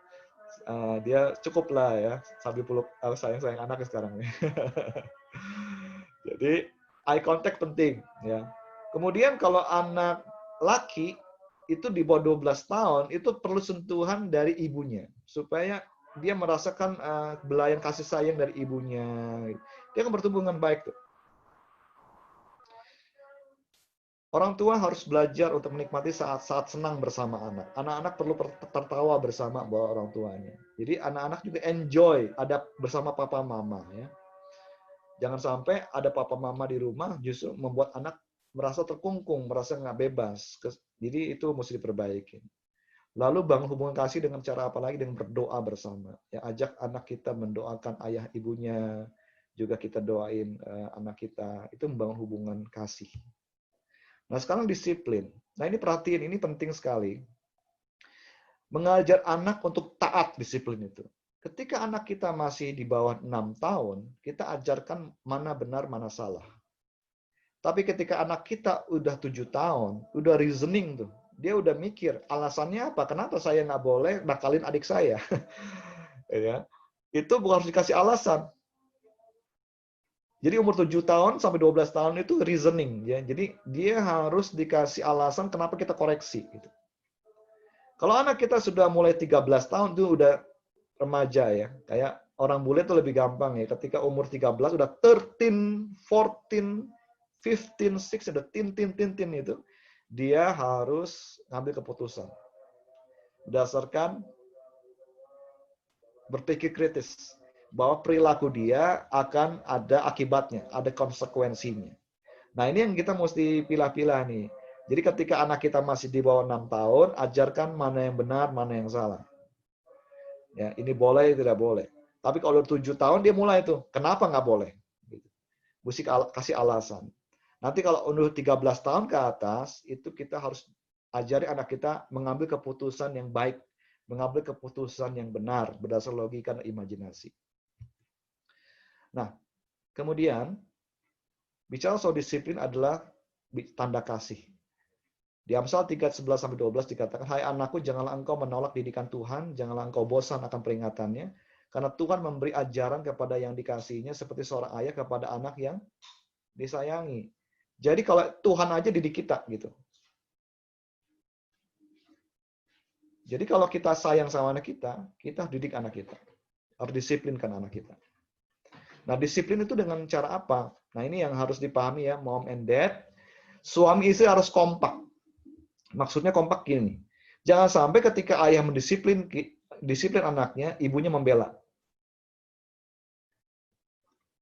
Dia cukup lah ya, sambil peluk sayang-sayang anaknya sekarang. Jadi eye contact penting ya. Kemudian kalau anak laki itu di bawah 12 tahun itu perlu sentuhan dari ibunya supaya dia merasakan belayan kasih sayang dari ibunya. Dia akan bertumbuh dengan baik tuh. Orang tua harus belajar untuk menikmati saat-saat senang bersama anak. Anak-anak perlu tertawa bersama bahwa orang tuanya. Jadi anak-anak juga enjoy ada bersama papa mama ya. Jangan sampai ada papa mama di rumah justru membuat anak merasa terkungkung, merasa nggak bebas. Jadi itu mesti diperbaiki. Lalu bangun hubungan kasih dengan cara apa lagi? Dengan berdoa bersama. Ya, ajak anak kita mendoakan ayah ibunya, juga kita doain anak kita. Itu membangun hubungan kasih. Nah, sekarang disiplin. Nah, ini perhatiin, ini penting sekali. Mengajar anak untuk taat disiplin itu. Ketika anak kita masih di bawah 6 tahun, kita ajarkan mana benar, mana salah. Tapi ketika anak kita udah 7 tahun, udah reasoning tuh. Dia udah mikir, alasannya apa? Kenapa saya nggak boleh nakalin adik saya? Ya, itu bukan harus dikasih alasan. Jadi umur 7 tahun sampai 12 tahun itu reasoning ya. Jadi dia harus dikasih alasan kenapa kita koreksi gitu. Kalau anak kita sudah mulai 13 tahun itu udah remaja ya. Kayak orang bule itu lebih gampang ya. Ketika umur 13 udah 13, 14, 15, 6 udah tin itu, dia harus ngambil keputusan berdasarkan berpikir kritis. Bahwa perilaku dia akan ada akibatnya, ada konsekuensinya. Nah, ini yang kita mesti pilah-pilah nih. Jadi ketika anak kita masih di bawah 6 tahun, ajarkan mana yang benar, mana yang salah. Ya, ini boleh, tidak boleh. Tapi kalau 7 tahun, dia mulai tuh, kenapa nggak boleh? Mesti kasih alasan. Nanti kalau umur 13 tahun ke atas, itu kita harus ajari anak kita mengambil keputusan yang baik, mengambil keputusan yang benar, berdasar logika dan imajinasi. Nah, kemudian bicara soal disiplin adalah tanda kasih. Di Amsal 3:11-12 dikatakan, "Hai anakku, janganlah engkau menolak didikan Tuhan, janganlah engkau bosan akan peringatannya, karena Tuhan memberi ajaran kepada yang dikasihinya seperti seorang ayah kepada anak yang disayangi." Jadi kalau Tuhan aja didik kita gitu. Jadi kalau kita sayang sama anak kita, kita didik anak kita. Harus disiplinkan anak kita. Nah, disiplin itu dengan cara apa? Nah, ini yang harus dipahami ya, mom and dad. Suami istri harus kompak. Maksudnya kompak gini. Jangan sampai ketika ayah disiplin anaknya, ibunya membela.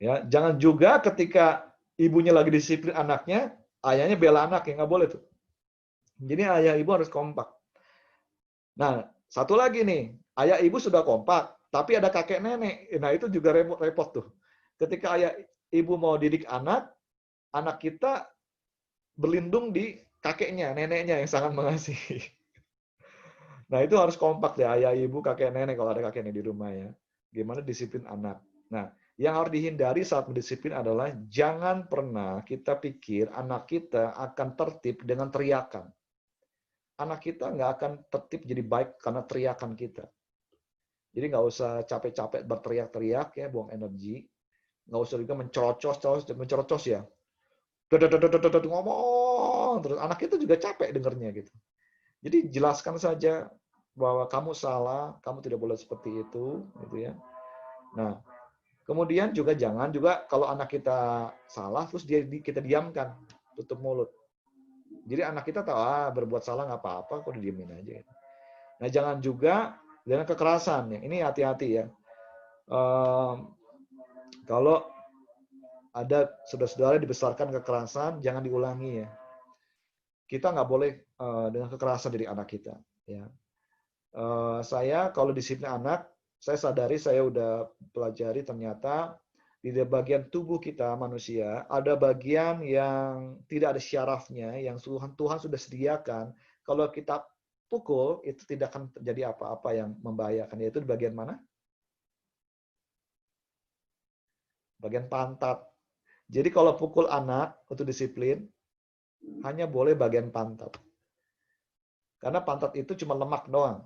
Ya, jangan juga ketika ibunya lagi disiplin anaknya, ayahnya bela anaknya, nggak boleh tuh. Jadi ayah ibu harus kompak. Nah, satu lagi nih, ayah ibu sudah kompak, tapi ada kakek nenek. Nah, itu juga repot tuh. Ketika ayah ibu mau didik anak kita berlindung di kakeknya, neneknya yang sangat mengasihi. Nah, itu harus kompak deh, ayah ibu, kakek nenek, kalau ada kakek nenek di rumah ya. Gimana disiplin anak. Nah, yang harus dihindari saat mendisiplin adalah jangan pernah kita pikir anak kita akan tertib dengan teriakan. Anak kita nggak akan tertib jadi baik karena teriakan kita. Jadi nggak usah capek-capek berteriak-teriak ya, buang energi. Nggak usah juga mencerocos ya. Ngomong terus anak itu juga capek dengernya gitu. Jadi jelaskan saja bahwa kamu salah, kamu tidak boleh seperti itu, gitu ya. Nah, kemudian juga jangan juga kalau anak kita salah terus kita diamkan, tutup mulut. Jadi anak kita tahu berbuat salah nggak apa-apa, kok didiemin aja. Nah, jangan juga dengan kekerasan ya. Ini hati-hati ya. Kalau ada saudara-saudara dibesarkan kekerasan, jangan diulangi ya. Kita nggak boleh dengan kekerasan dari anak kita. Ya. Saya kalau disiplin anak, saya sadari saya udah pelajari ternyata di bagian tubuh kita manusia ada bagian yang tidak ada syarafnya, yang Tuhan sudah sediakan. Kalau kita pukul itu tidak akan terjadi apa-apa yang membahayakan. Yaitu di bagian mana? Bagian pantat. Jadi kalau pukul anak untuk disiplin, hanya boleh bagian pantat. Karena pantat itu cuma lemak doang.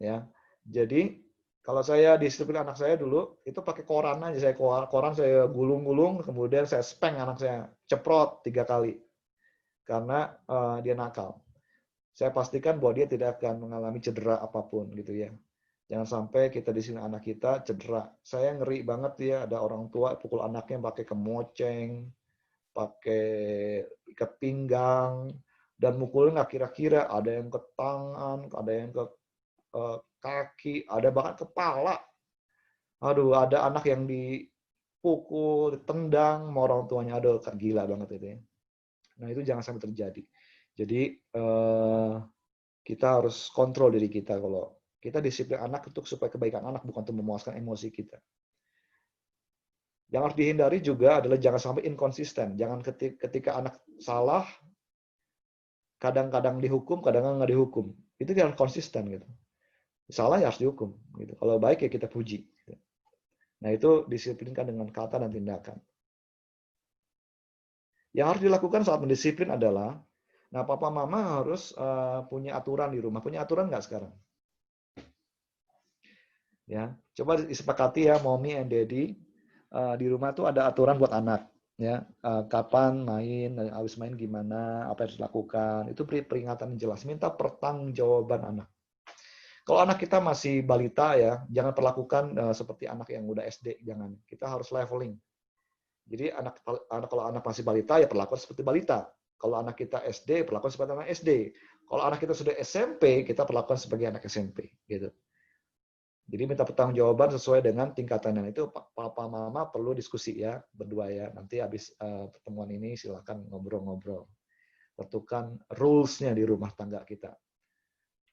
Ya. Jadi Kalau saya disiplin anak saya dulu, itu pakai koran aja. Koran saya gulung-gulung, kemudian saya spank anak saya, ceprot 3 kali. Karena dia nakal. Saya pastikan bahwa dia tidak akan mengalami cedera apapun gitu ya. Jangan sampai kita di sini anak kita cedera. Saya ngeri banget ya, ada orang tua pukul anaknya pakai kemoceng, pakai ikat pinggang, dan mukulnya nggak kira-kira. Ada yang ke tangan, ada yang ke kaki, ada bahkan kepala. Aduh, ada anak yang dipukul, ditendang, sama orang tuanya. Aduh, gila banget itu ya. Nah, itu jangan sampai terjadi. Jadi, kita harus kontrol diri kita. Kalau kita disiplin anak untuk supaya kebaikan anak, bukan untuk memuaskan emosi kita. Yang harus dihindari juga adalah jangan sampai inkonsisten. Jangan ketika anak salah, kadang-kadang dihukum, kadang-kadang nggak dihukum. Itu harus konsisten gitu. Salah ya harus dihukum. Gitu. Kalau baik ya kita puji. Gitu. Nah itu disiplinkan dengan kata dan tindakan. Yang harus dilakukan saat mendisiplin adalah, nah papa mama harus punya aturan di rumah. Punya aturan nggak sekarang? Ya, coba disepakati ya, mommy and daddy di rumah tuh ada aturan buat anak. Ya, kapan main, habis main gimana, apa yang harus dilakukan. Itu peringatan yang jelas. Minta pertanggungjawaban anak. Kalau anak kita masih balita ya, jangan perlakukan seperti anak yang udah SD, jangan. Kita harus leveling. Jadi kalau anak masih balita ya perlakuan seperti balita. Kalau anak kita SD, perlakuan seperti anak SD. Kalau anak kita sudah SMP, kita perlakuan sebagai anak SMP, gitu. Jadi minta pertanggungjawaban sesuai dengan tingkatannya. Itu papa mama perlu diskusi ya, berdua ya. Nanti habis pertemuan ini silakan ngobrol-ngobrol. Tentukan rules-nya di rumah tangga kita.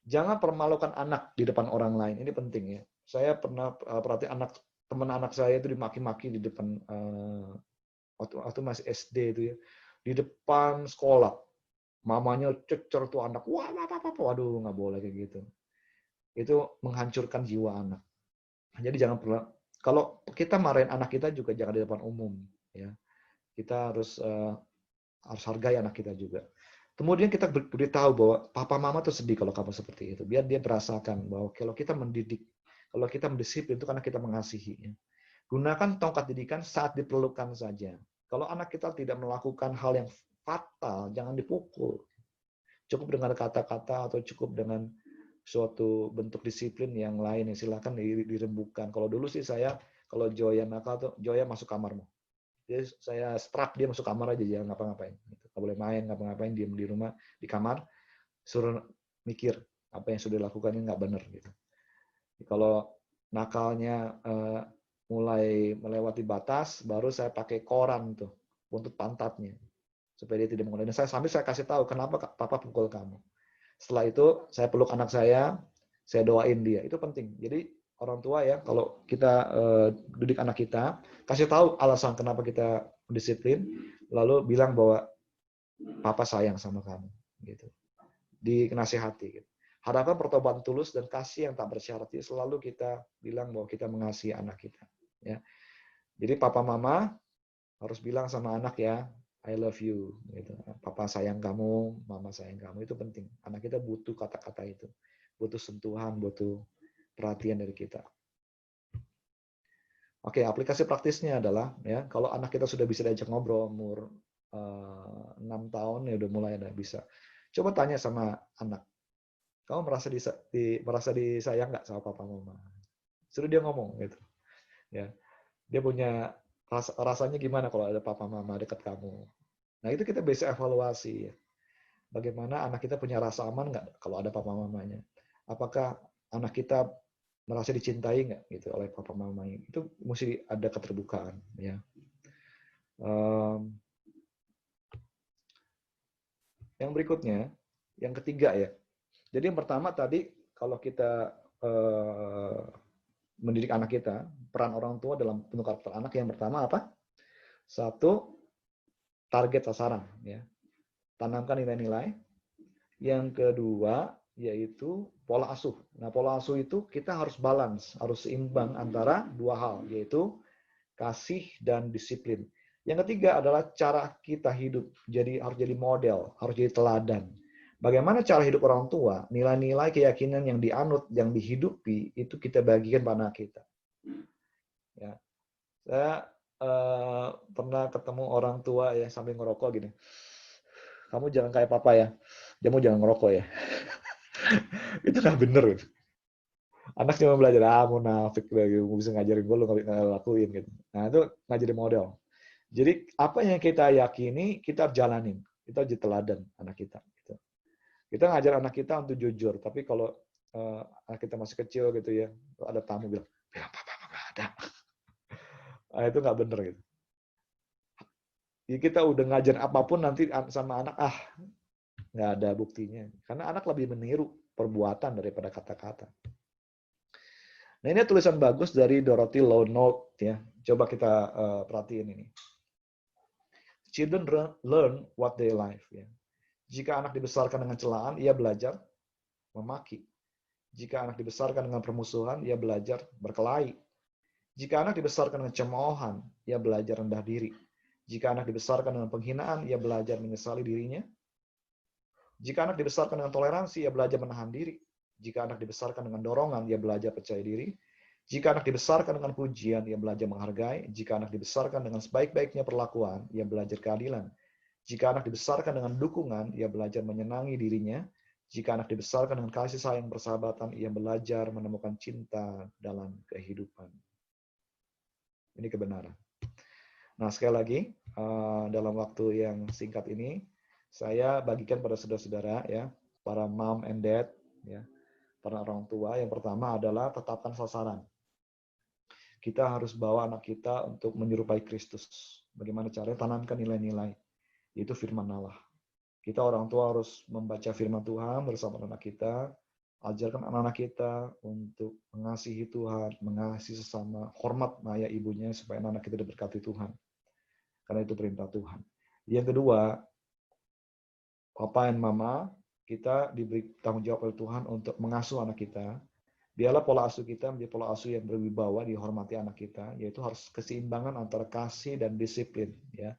Jangan permalukan anak di depan orang lain. Ini penting ya. Saya pernah perhatikan teman anak saya itu dimaki-maki di depan waktu masih SD itu ya. Di depan sekolah. Mamanya cecer tuh anak. Wah, apa. Waduh, nggak boleh kayak gitu. Itu menghancurkan jiwa anak. Jadi jangan pernah. Kalau kita marahin anak kita juga jangan di depan umum ya. Kita harus hargai anak kita juga. Kemudian kita beritahu bahwa papa mama tuh sedih kalau kamu seperti itu. Biar dia merasakan bahwa kalau kita mendidik, kalau kita mendisiplin itu karena kita mengasihi. Gunakan tongkat didikan saat diperlukan saja. Kalau anak kita tidak melakukan hal yang fatal, jangan dipukul. Cukup dengan kata-kata atau cukup dengan suatu bentuk disiplin yang lain yang silakan dirembukan. Kalau dulu sih saya, kalau Joya nakal tuh, Joya masuk kamarmu. Jadi saya strap dia masuk kamar aja, jangan ngapa-ngapain. Nggak boleh main, ngapa-ngapain, diam di rumah, di kamar, suruh mikir apa yang sudah dilakukan ini nggak benar. Gitu. Kalau nakalnya mulai melewati batas, baru saya pakai koran tuh untuk pantatnya supaya dia tidak mengulangi. Dan sambil saya kasih tahu kenapa papa pukul kamu. Setelah itu saya peluk anak saya doain dia. Itu penting. Jadi orang tua ya, kalau kita didik anak kita, kasih tahu alasan kenapa kita disiplin, lalu bilang bahwa papa sayang sama kamu, gitu. Dinasihati. Gitu. Harapkan pertobatan tulus dan kasih yang tak bersyarat. Jadi selalu kita bilang bahwa kita mengasihi anak kita. Ya. Jadi papa mama harus bilang sama anak ya, I love you. Gitu. Papa sayang kamu, mama sayang kamu. Itu penting. Anak kita butuh kata-kata itu. Butuh sentuhan, butuh perhatian dari kita. Oke, aplikasi praktisnya adalah ya kalau anak kita sudah bisa diajak ngobrol umur 6 tahun ya udah mulai ada bisa. Coba tanya sama anak, kamu merasa disayang nggak sama papa mama? Suruh dia ngomong gitu. Ya, dia punya rasanya gimana kalau ada papa mama dekat kamu. Nah itu kita bisa evaluasi. Ya. Bagaimana anak kita punya rasa aman nggak kalau ada papa mamanya? Apakah anak kita merasa dicintai nggak gitu oleh papa mamanya? Itu mesti ada keterbukaan ya. Yang berikutnya, yang ketiga ya. Jadi yang pertama tadi kalau kita mendidik anak kita, peran orang tua dalam bentuk karakter anak yang pertama apa? Satu, target sasaran ya. Tanamkan nilai-nilai. Yang kedua yaitu pola asuh. Nah, pola asuh itu kita harus balance, harus seimbang antara dua hal, yaitu kasih dan disiplin. Yang ketiga adalah cara kita hidup. Jadi harus jadi model, harus jadi teladan. Bagaimana cara hidup orang tua, nilai-nilai keyakinan yang dianut, yang dihidupi, itu kita bagikan pada anak kita. Ya. Saya pernah ketemu orang tua yang sambil ngerokok gini. Kamu jangan kayak papa ya. Kamu jangan ngerokok ya. Itu nggak bener. Gitu. Anak cuma belajar, munafik lagi, bisa ngajarin gue, lu nggak lakuin. Gitu. Nah, itu nggak jadi model. Jadi, apa yang kita yakini, kita jalanin. Kita jadi teladan anak kita. Gitu. Kita ngajar anak kita untuk jujur. Tapi kalau anak kita masih kecil gitu ya, ada tamu bilang papa nggak ada. Nah, itu nggak bener gitu. Jadi kita udah ngajar apapun nanti sama anak, nggak ada buktinya. Karena anak lebih meniru perbuatan daripada kata-kata. Nah, ini tulisan bagus dari Dorothy Lonow ya. Coba kita perhatiin ini. Children learn what they like. Ya. Jika anak dibesarkan dengan celaan, ia belajar memaki. Jika anak dibesarkan dengan permusuhan, ia belajar berkelahi. Jika anak dibesarkan dengan cemoohan, ia belajar rendah diri. Jika anak dibesarkan dengan penghinaan, ia belajar menyesali dirinya. Jika anak dibesarkan dengan toleransi, ia belajar menahan diri. Jika anak dibesarkan dengan dorongan, ia belajar percaya diri. Jika anak dibesarkan dengan pujian, ia belajar menghargai. Jika anak dibesarkan dengan sebaik-baiknya perlakuan, ia belajar keadilan. Jika anak dibesarkan dengan dukungan, ia belajar menyenangi dirinya. Jika anak dibesarkan dengan kasih sayang persahabatan, ia belajar menemukan cinta dalam kehidupan. Ini kebenaran. Nah, sekali lagi, dalam waktu yang singkat ini, saya bagikan pada saudara-saudara, ya, para mom and dad, ya, para orang tua. Yang pertama adalah tetapkan sasaran. Kita harus bawa anak kita untuk menyerupai Kristus. Bagaimana caranya? Tanamkan nilai-nilai. Itu firman Allah. Kita orang tua harus membaca firman Tuhan bersama anak kita. Ajarkan anak-anak kita untuk mengasihi Tuhan, mengasihi sesama, hormat ayah ibunya supaya anak kita diberkati Tuhan. Karena itu perintah Tuhan. Yang kedua, papa dan mama, kita diberi tanggung jawab oleh Tuhan untuk mengasuh anak kita. Biarlah pola asuh kita menjadi pola asuh yang berwibawa, dihormati anak kita, yaitu harus keseimbangan antara kasih dan disiplin. Ya.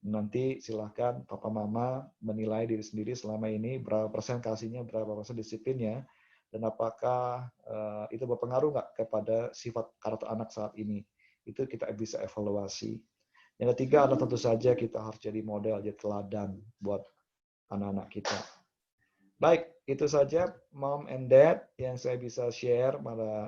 Nanti silahkan papa mama menilai diri sendiri selama ini berapa persen kasihnya, berapa persen disiplinnya, dan apakah itu berpengaruh nggak kepada sifat karakter anak saat ini. Itu kita bisa evaluasi. Yang ketiga adalah tentu saja kita harus jadi model, jadi teladan buat anak-anak kita. Baik, itu saja mom and dad yang saya bisa share pada